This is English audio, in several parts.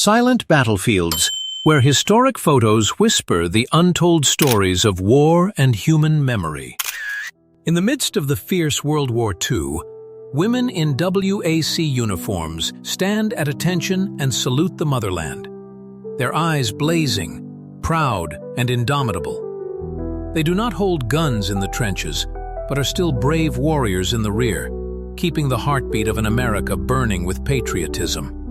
Silent battlefields, where historic photos whisper the untold stories of war and human memory. In the midst of the fierce World War II, women in WAC uniforms stand at attention and salute the motherland, their eyes blazing, proud and indomitable. They do not hold guns in the trenches, but are still brave warriors in the rear, keeping the heartbeat of an America burning with patriotism.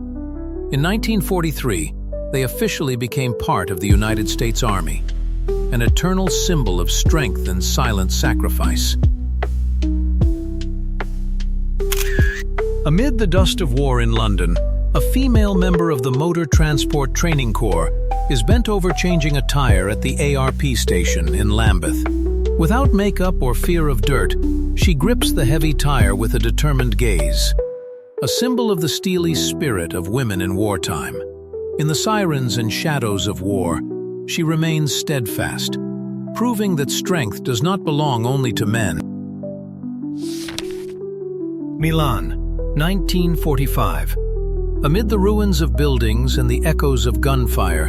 In 1943, they officially became part of the United States Army, an eternal symbol of strength and silent sacrifice. Amid the dust of war in London, a female member of the Motor Transport Training Corps is bent over changing a tire at the ARP station in Lambeth. Without makeup or fear of dirt, she grips the heavy tire with a determined gaze, a symbol of the steely spirit of women in wartime. In the sirens and shadows of war, she remains steadfast, proving that strength does not belong only to men. Milan, 1945. Amid the ruins of buildings and the echoes of gunfire,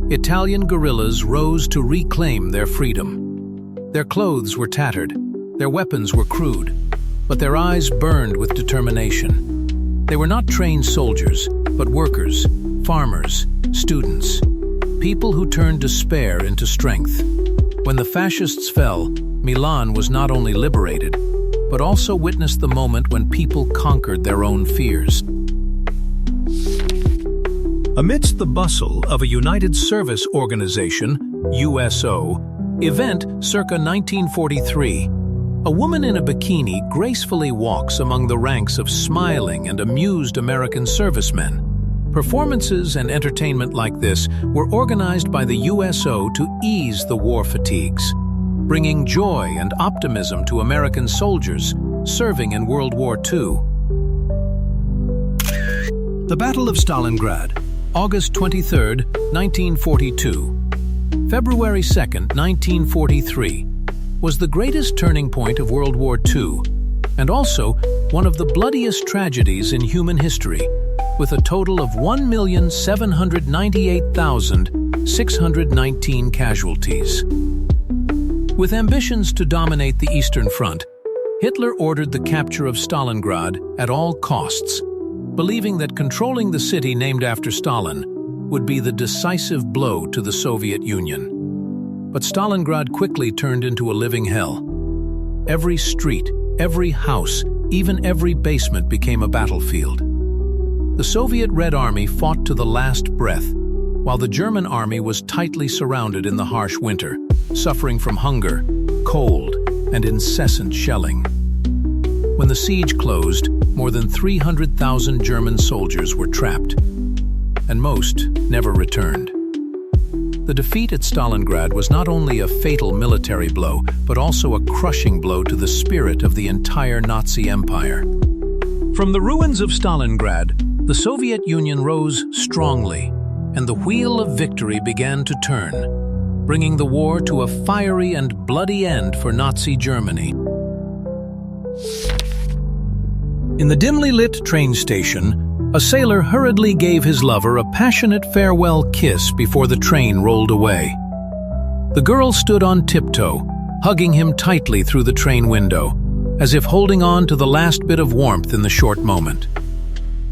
Italian guerrillas rose to reclaim their freedom. Their clothes were tattered, their weapons were crude, but their eyes burned with determination. They were not trained soldiers, but workers, farmers, students, people who turned despair into strength. When the fascists fell, Milan was not only liberated, but also witnessed the moment when people conquered their own fears. Amidst the bustle of a United Service Organization, USO, event circa 1943, a woman in a bikini gracefully walks among the ranks of smiling and amused American servicemen. Performances and entertainment like this were organized by the USO to ease the war fatigues, bringing joy and optimism to American soldiers serving in World War II. The Battle of Stalingrad, August 23, 1942. February 2, 1943, was the greatest turning point of World War II, and also one of the bloodiest tragedies in human history, with a total of 1,798,619 casualties. With ambitions to dominate the Eastern Front, Hitler ordered the capture of Stalingrad at all costs, believing that controlling the city named after Stalin would be the decisive blow to the Soviet Union. But Stalingrad quickly turned into a living hell. Every street, every house, even every basement became a battlefield. The Soviet Red Army fought to the last breath, while the German army was tightly surrounded in the harsh winter, suffering from hunger, cold, and incessant shelling. When the siege closed, more than 300,000 German soldiers were trapped, and most never returned. The defeat at Stalingrad was not only a fatal military blow, but also a crushing blow to the spirit of the entire Nazi Empire. From the ruins of Stalingrad, the Soviet Union rose strongly, and the wheel of victory began to turn, bringing the war to a fiery and bloody end for Nazi Germany. In the dimly lit train station, a sailor hurriedly gave his lover a passionate farewell kiss before the train rolled away. The girl stood on tiptoe, hugging him tightly through the train window, as if holding on to the last bit of warmth in the short moment.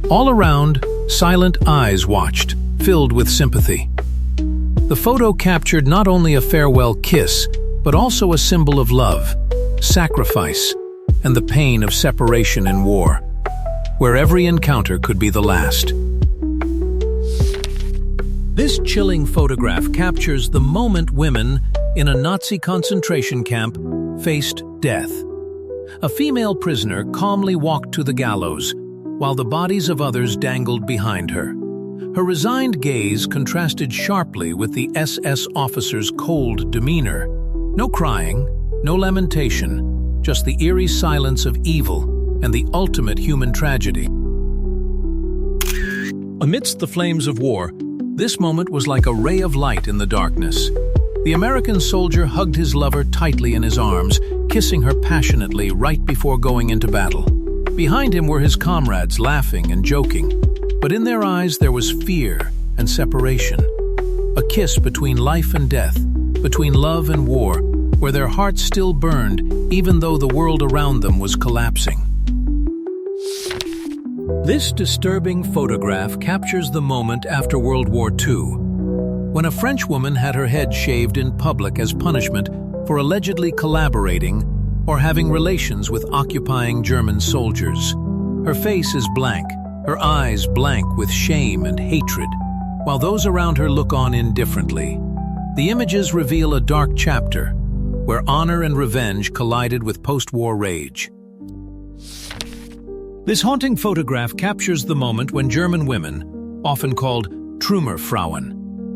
All around, silent eyes watched, filled with sympathy. The photo captured not only a farewell kiss, but also a symbol of love, sacrifice, and the pain of separation in war, where every encounter could be the last. This chilling photograph captures the moment women in a Nazi concentration camp faced death. A female prisoner calmly walked to the gallows, while the bodies of others dangled behind her. Her resigned gaze contrasted sharply with the SS officer's cold demeanor. No crying, no lamentation, just the eerie silence of evil and the ultimate human tragedy. Amidst the flames of war, this moment was like a ray of light in the darkness. The American soldier hugged his lover tightly in his arms, kissing her passionately right before going into battle. Behind him were his comrades, laughing and joking, but in their eyes there was fear and separation. A kiss between life and death, between love and war, where their hearts still burned even though the world around them was collapsing. This disturbing photograph captures the moment after World War II, when a French woman had her head shaved in public as punishment for allegedly collaborating or having relations with occupying German soldiers. Her face is blank, her eyes blank with shame and hatred, while those around her look on indifferently. The images reveal a dark chapter, where honor and revenge collided with post-war rage. This haunting photograph captures the moment when German women, often called Trümmerfrauen,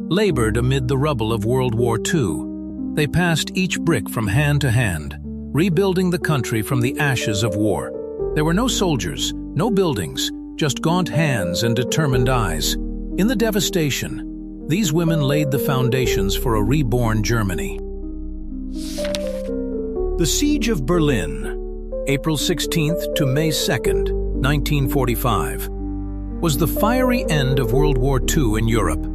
labored amid the rubble of World War II. They passed each brick from hand to hand, rebuilding the country from the ashes of war. There were no soldiers, no buildings, just gaunt hands and determined eyes. In the devastation, these women laid the foundations for a reborn Germany. The Siege of Berlin, April 16th to May 2nd, 1945, was the fiery end of World War II in Europe,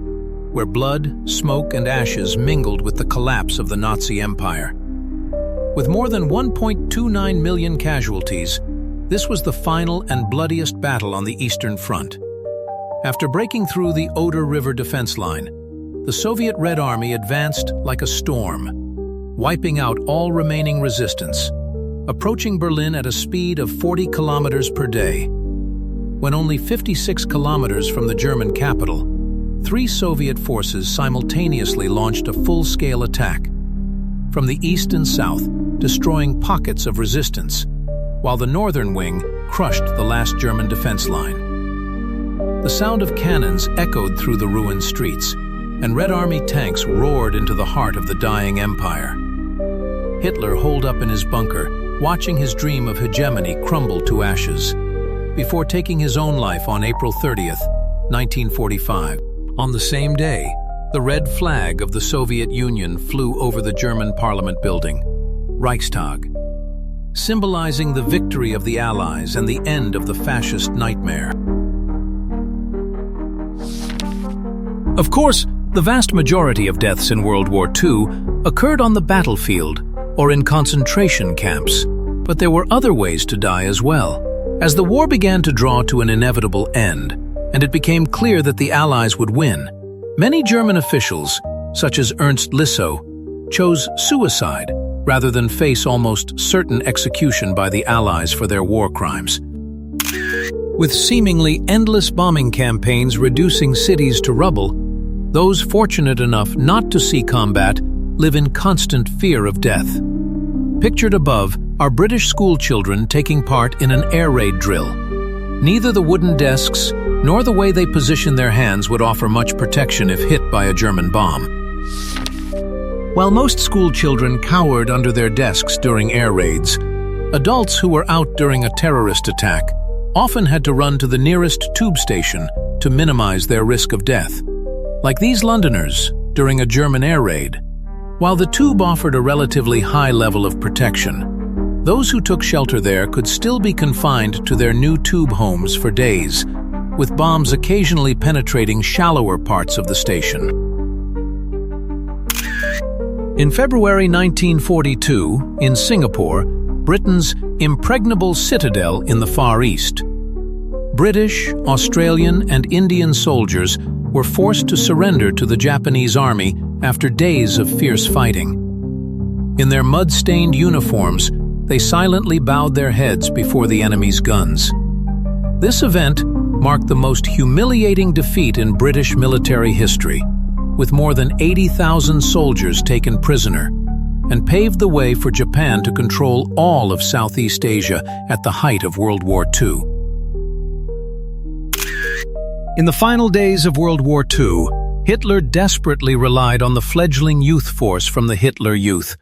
where blood, smoke, and ashes mingled with the collapse of the Nazi Empire. With more than 1.29 million casualties, this was the final and bloodiest battle on the Eastern Front. After breaking through the Oder River defense line, the Soviet Red Army advanced like a storm, wiping out all remaining resistance, approaching Berlin at a speed of 40 kilometers per day. When only 56 kilometers from the German capital, 3 Soviet forces simultaneously launched a full-scale attack from the east and south, destroying pockets of resistance, while the northern wing crushed the last German defense line. The sound of cannons echoed through the ruined streets, and Red Army tanks roared into the heart of the dying empire. Hitler holed up in his bunker, watching his dream of hegemony crumble to ashes, before taking his own life on April 30th, 1945. On the same day, the red flag of the Soviet Union flew over the German parliament building, Reichstag, symbolizing the victory of the Allies and the end of the fascist nightmare. Of course, the vast majority of deaths in World War II occurred on the battlefield or in concentration camps, but there were other ways to die as well. As the war began to draw to an inevitable end, and it became clear that the Allies would win, many German officials, such as Ernst Lissow, chose suicide rather than face almost certain execution by the Allies for their war crimes. With seemingly endless bombing campaigns reducing cities to rubble, those fortunate enough not to see combat live in constant fear of death. Pictured above are British schoolchildren taking part in an air raid drill. Neither the wooden desks nor the way they position their hands would offer much protection if hit by a German bomb. While most schoolchildren cowered under their desks during air raids, adults who were out during a terrorist attack often had to run to the nearest tube station to minimize their risk of death. Like these Londoners during a German air raid. While the tube offered a relatively high level of protection, those who took shelter there could still be confined to their new tube homes for days, with bombs occasionally penetrating shallower parts of the station. In February 1942, in Singapore, Britain's impregnable citadel in the Far East, British, Australian, and Indian soldiers were forced to surrender to the Japanese army after days of fierce fighting. In their mud-stained uniforms, they silently bowed their heads before the enemy's guns. This event marked the most humiliating defeat in British military history, with more than 80,000 soldiers taken prisoner, and paved the way for Japan to control all of Southeast Asia at the height of World War II. In the final days of World War II, Hitler desperately relied on the fledgling youth force from the Hitler Youth,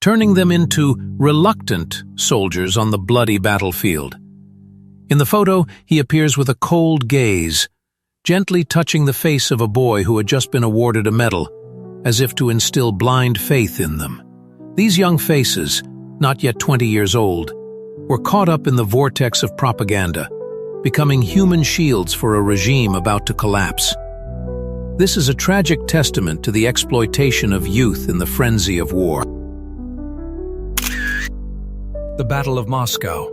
turning them into reluctant soldiers on the bloody battlefield. In the photo, he appears with a cold gaze, gently touching the face of a boy who had just been awarded a medal, as if to instill blind faith in them. These young faces, not yet 20 years old, were caught up in the vortex of propaganda, becoming human shields for a regime about to collapse. This is a tragic testament to the exploitation of youth in the frenzy of war. The Battle of Moscow,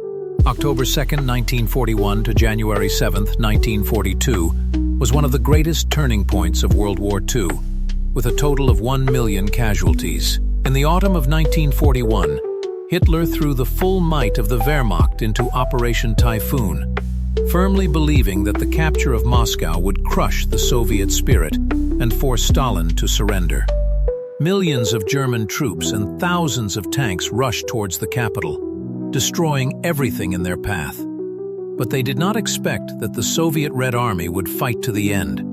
October 2nd, 1941 to January 7th, 1942, was one of the greatest turning points of World War II, with a total of 1 million casualties. In the autumn of 1941, Hitler threw the full might of the Wehrmacht into Operation Typhoon, firmly believing that the capture of Moscow would crush the Soviet spirit and force Stalin to surrender. Millions of German troops and thousands of tanks rushed towards the capital, destroying everything in their path. But they did not expect that the Soviet Red Army would fight to the end,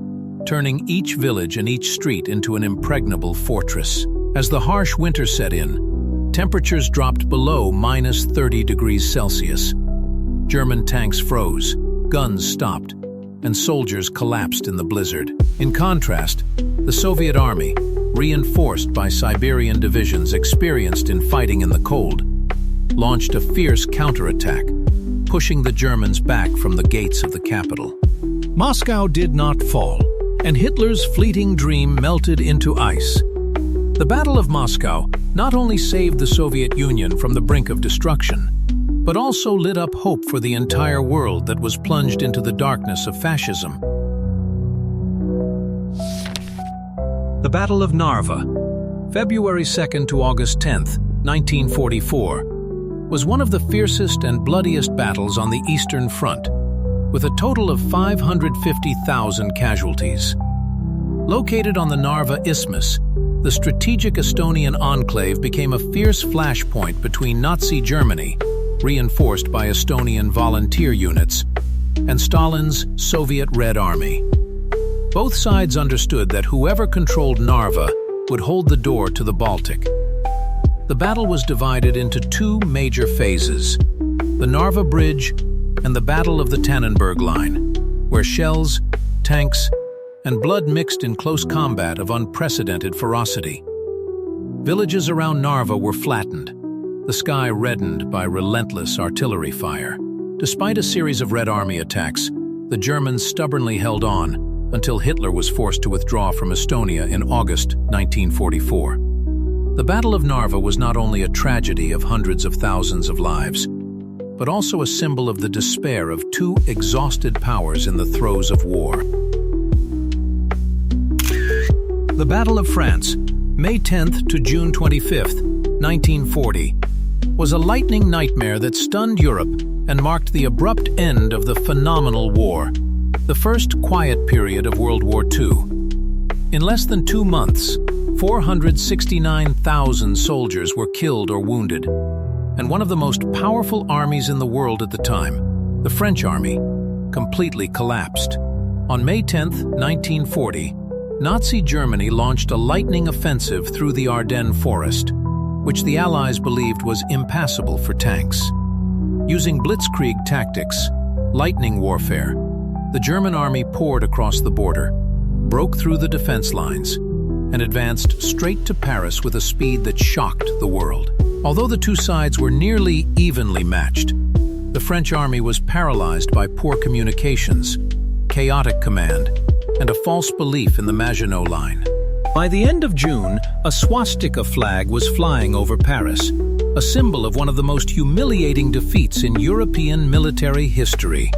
turning each village and each street into an impregnable fortress. As the harsh winter set in, temperatures dropped below -30 degrees Celsius. German tanks froze, guns stopped, and soldiers collapsed in the blizzard. In contrast, the Soviet army, reinforced by Siberian divisions experienced in fighting in the cold, launched a fierce counterattack, pushing the Germans back from the gates of the capital. Moscow did not fall, and Hitler's fleeting dream melted into ice. The Battle of Moscow not only saved the Soviet Union from the brink of destruction, but also lit up hope for the entire world that was plunged into the darkness of fascism. The Battle of Narva, February 2nd to August 10th, 1944, was one of the fiercest and bloodiest battles on the Eastern Front, with a total of 550,000 casualties. Located on the Narva Isthmus, the strategic Estonian enclave became a fierce flashpoint between Nazi Germany, reinforced by Estonian volunteer units, and Stalin's Soviet Red Army. Both sides understood that whoever controlled Narva would hold the door to the Baltic. The battle was divided into two major phases: the Narva Bridge and the Battle of the Tannenberg Line, where shells, tanks, and blood mixed in close combat of unprecedented ferocity. Villages around Narva were flattened, the sky reddened by relentless artillery fire. Despite a series of Red Army attacks, the Germans stubbornly held on until Hitler was forced to withdraw from Estonia in August 1944. The Battle of Narva was not only a tragedy of hundreds of thousands of lives, but also a symbol of the despair of two exhausted powers in the throes of war. The Battle of France, May 10th to June 25th, 1940, was a lightning nightmare that stunned Europe and marked the abrupt end of the phenomenal war, the first quiet period of World War II. In less than 2 months, 469,000 soldiers were killed or wounded, and one of the most powerful armies in the world at the time, the French army, completely collapsed. On May 10th, 1940, Nazi Germany launched a lightning offensive through the Ardennes forest, which the Allies believed was impassable for tanks. Using blitzkrieg tactics, lightning warfare, the German army poured across the border, broke through the defense lines, and advanced straight to Paris with a speed that shocked the world. Although the two sides were nearly evenly matched, the French army was paralyzed by poor communications, chaotic command, and a false belief in the Maginot Line. By the end of June, a swastika flag was flying over Paris, a symbol of one of the most humiliating defeats in European military history.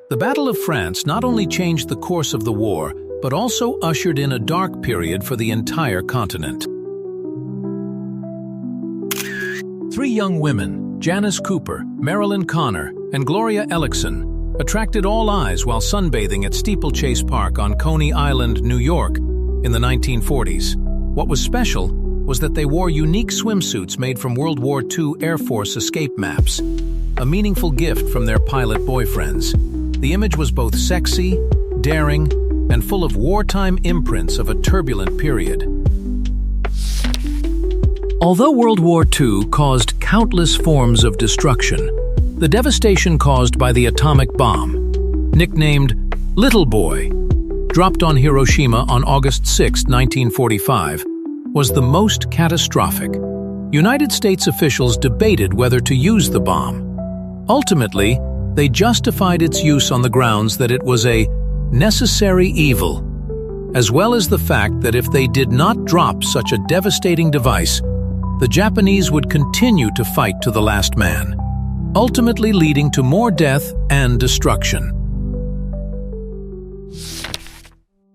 The Battle of France not only changed the course of the war, but also ushered in a dark period for the entire continent. 3 young women, Janice Cooper, Marilyn Connor, and Gloria Ellickson, attracted all eyes while sunbathing at Steeplechase Park on Coney Island, New York, in the 1940s. What was special was that they wore unique swimsuits made from World War II Air Force escape maps, a meaningful gift from their pilot boyfriends. The image was both sexy, daring, and full of wartime imprints of a turbulent period. Although World War II caused countless forms of destruction, the devastation caused by the atomic bomb, nicknamed Little Boy, dropped on Hiroshima on August 6, 1945, was the most catastrophic. United States officials debated whether to use the bomb. Ultimately, they justified its use on the grounds that it was a necessary evil, as well as the fact that if they did not drop such a devastating device, the Japanese would continue to fight to the last man, ultimately leading to more death and destruction.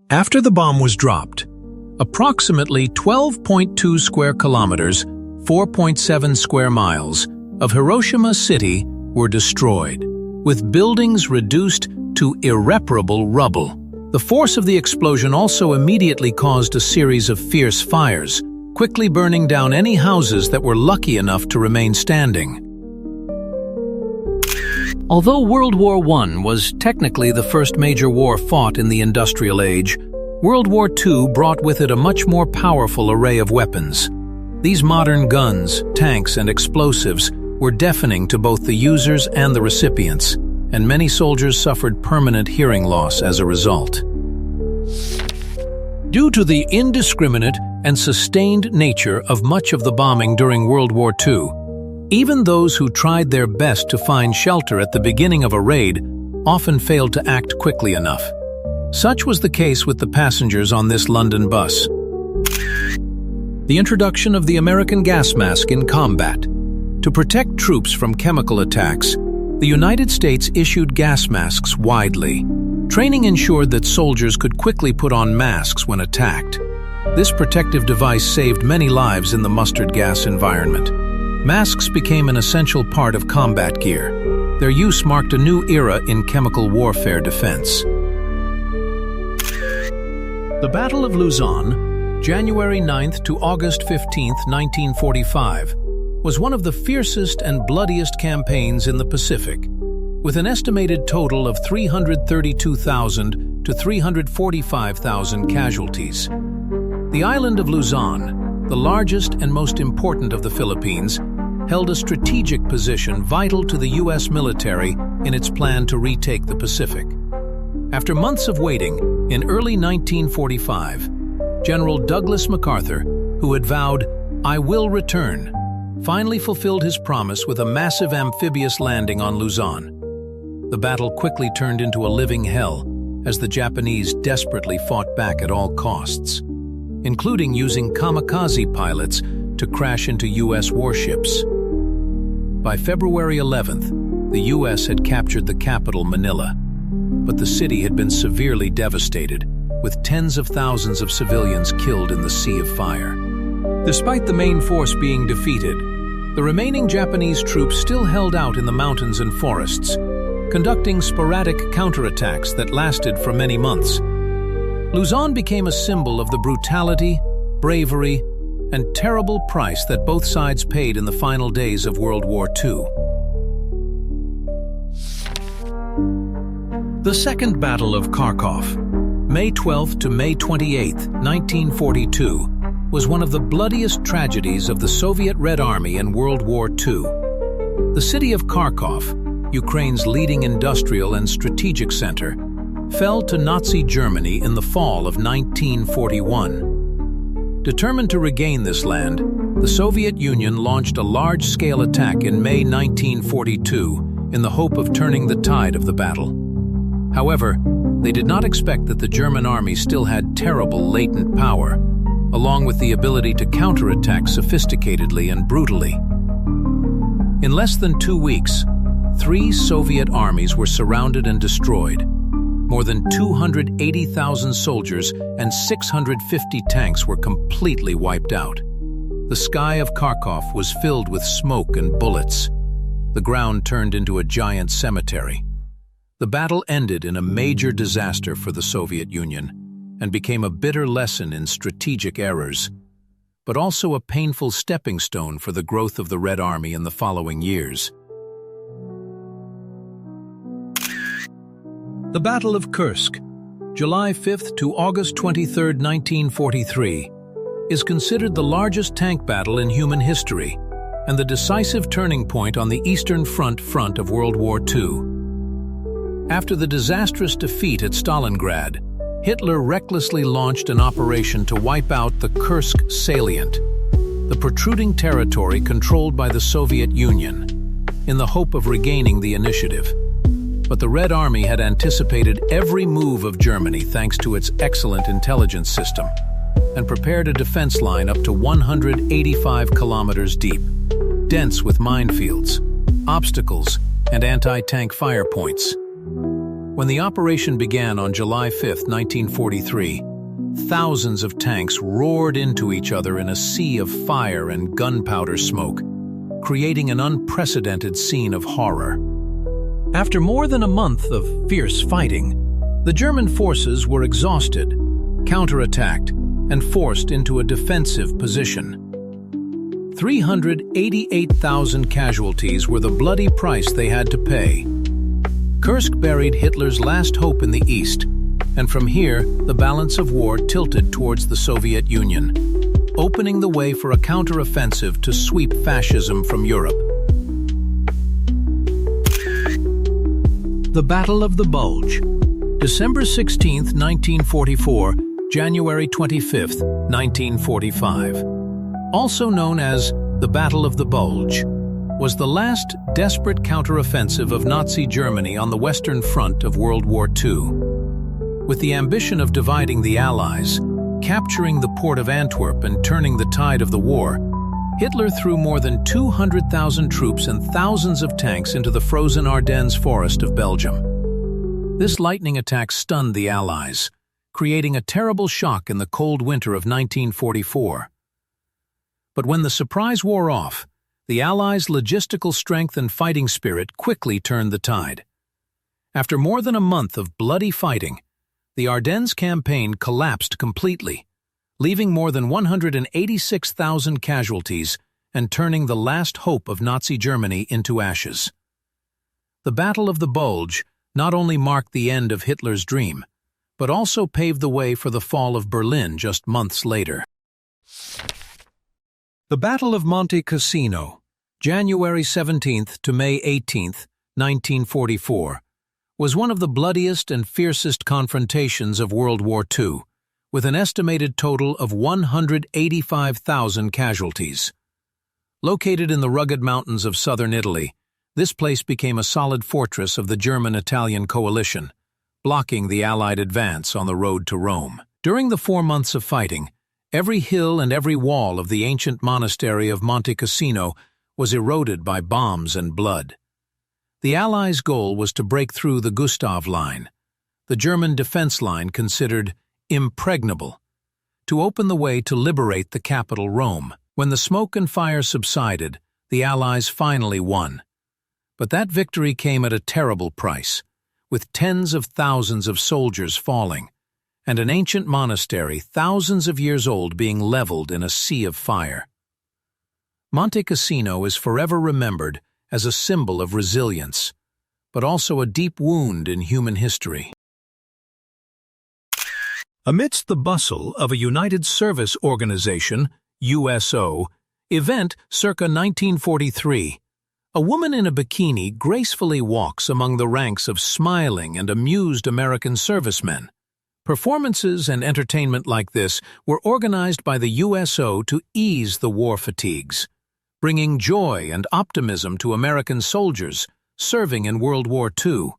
After the bomb was dropped, approximately 12.2 square kilometers, 4.7 square miles, of Hiroshima City were destroyed, with buildings reduced to irreparable rubble. The force of the explosion also immediately caused a series of fierce fires, quickly burning down any houses that were lucky enough to remain standing. Although World War I was technically the first major war fought in the industrial age, World War II brought with it a much more powerful array of weapons. These modern guns, tanks, and explosives were deafening to both the users and the recipients, and many soldiers suffered permanent hearing loss as a result. Due to the indiscriminate and sustained nature of much of the bombing during World War II, even those who tried their best to find shelter at the beginning of a raid often failed to act quickly enough. Such was the case with the passengers on this London bus. The introduction of the American gas mask in combat. To protect troops from chemical attacks, the United States issued gas masks widely. Training ensured that soldiers could quickly put on masks when attacked. This protective device saved many lives in the mustard gas environment. Masks became an essential part of combat gear. Their use marked a new era in chemical warfare defense. The Battle of Luzon, January 9th to August 15th, 1945, was one of the fiercest and bloodiest campaigns in the Pacific, with an estimated total of 332,000 to 345,000 casualties. The island of Luzon, the largest and most important of the Philippines, held a strategic position vital to the U.S. military in its plan to retake the Pacific. After months of waiting, in early 1945, General Douglas MacArthur, who had vowed, "I will return," finally fulfilled his promise with a massive amphibious landing on Luzon. The battle quickly turned into a living hell as the Japanese desperately fought back at all costs, including using kamikaze pilots to crash into U.S. warships. By February 11th, the U.S. had captured the capital, Manila, but the city had been severely devastated, with tens of thousands of civilians killed in the sea of fire. Despite the main force being defeated, the remaining Japanese troops still held out in the mountains and forests, conducting sporadic counterattacks that lasted for many months. Luzon became a symbol of the brutality, bravery, and terrible price that both sides paid in the final days of World War II. The Second Battle of Kharkiv, May 12 to May 28, 1942, was one of the bloodiest tragedies of the Soviet Red Army in World War II. The city of Kharkiv, Ukraine's leading industrial and strategic center, fell to Nazi Germany in the fall of 1941. Determined to regain this land, the Soviet Union launched a large-scale attack in May 1942 in the hope of turning the tide of the battle. However, they did not expect that the German army still had terrible latent power, along with the ability to counterattack sophisticatedly and brutally. In less than 2 weeks, 3 Soviet armies were surrounded and destroyed. More than 280,000 soldiers and 650 tanks were completely wiped out. The sky of Kharkiv was filled with smoke and bullets. The ground turned into a giant cemetery. The battle ended in a major disaster for the Soviet Union and became a bitter lesson in strategic errors, but also a painful stepping stone for the growth of the Red Army in the following years. The Battle of Kursk, July 5th to August 23, 1943, is considered the largest tank battle in human history and the decisive turning point on the Eastern Front of World War II. After the disastrous defeat at Stalingrad, Hitler recklessly launched an operation to wipe out the Kursk salient, the protruding territory controlled by the Soviet Union, in the hope of regaining the initiative. But the Red Army had anticipated every move of Germany thanks to its excellent intelligence system, and prepared a defense line up to 185 kilometers deep, dense with minefields, obstacles, and anti-tank fire points. When the operation began on July 5, 1943, thousands of tanks roared into each other in a sea of fire and gunpowder smoke, creating an unprecedented scene of horror. After more than a month of fierce fighting, the German forces were exhausted, counterattacked, and forced into a defensive position. 388,000 casualties were the bloody price they had to pay. Kursk buried Hitler's last hope in the east, and from here, the balance of war tilted towards the Soviet Union, opening the way for a counteroffensive to sweep fascism from Europe. The Battle of the Bulge, December 16, 1944, January 25, 1945. Also known as the Battle of the Bulge, was the last desperate counteroffensive of Nazi Germany on the Western Front of World War II. With the ambition of dividing the Allies, capturing the port of Antwerp and turning the tide of the war, Hitler threw more than 200,000 troops and thousands of tanks into the frozen Ardennes forest of Belgium. This lightning attack stunned the Allies, creating a terrible shock in the cold winter of 1944. But when the surprise wore off, the Allies' logistical strength and fighting spirit quickly turned the tide. After more than a month of bloody fighting, the Ardennes campaign collapsed completely, leaving more than 186,000 casualties and turning the last hope of Nazi Germany into ashes. The Battle of the Bulge not only marked the end of Hitler's dream, but also paved the way for the fall of Berlin just months later. The Battle of Monte Cassino, January 17th to May 18th, 1944, was one of the bloodiest and fiercest confrontations of World War II, with an estimated total of 185,000 casualties. Located in the rugged mountains of southern Italy, this place became a solid fortress of the German-Italian coalition, blocking the Allied advance on the road to Rome. During the 4 months of fighting, every hill and every wall of the ancient monastery of Monte Cassino was eroded by bombs and blood. The Allies' goal was to break through the Gustav Line, the German defense line considered impregnable, to open the way to liberate the capital Rome. When the smoke and fire subsided, the Allies finally won. But that victory came at a terrible price, with tens of thousands of soldiers falling, and an ancient monastery thousands of years old being leveled in a sea of fire. Monte Cassino is forever remembered as a symbol of resilience, but also a deep wound in human history. Amidst the bustle of a United Service Organization, USO, event circa 1943, a woman in a bikini gracefully walks among the ranks of smiling and amused American servicemen. Performances and entertainment like this were organized by the USO to ease the war fatigues, bringing joy and optimism to American soldiers serving in World War II.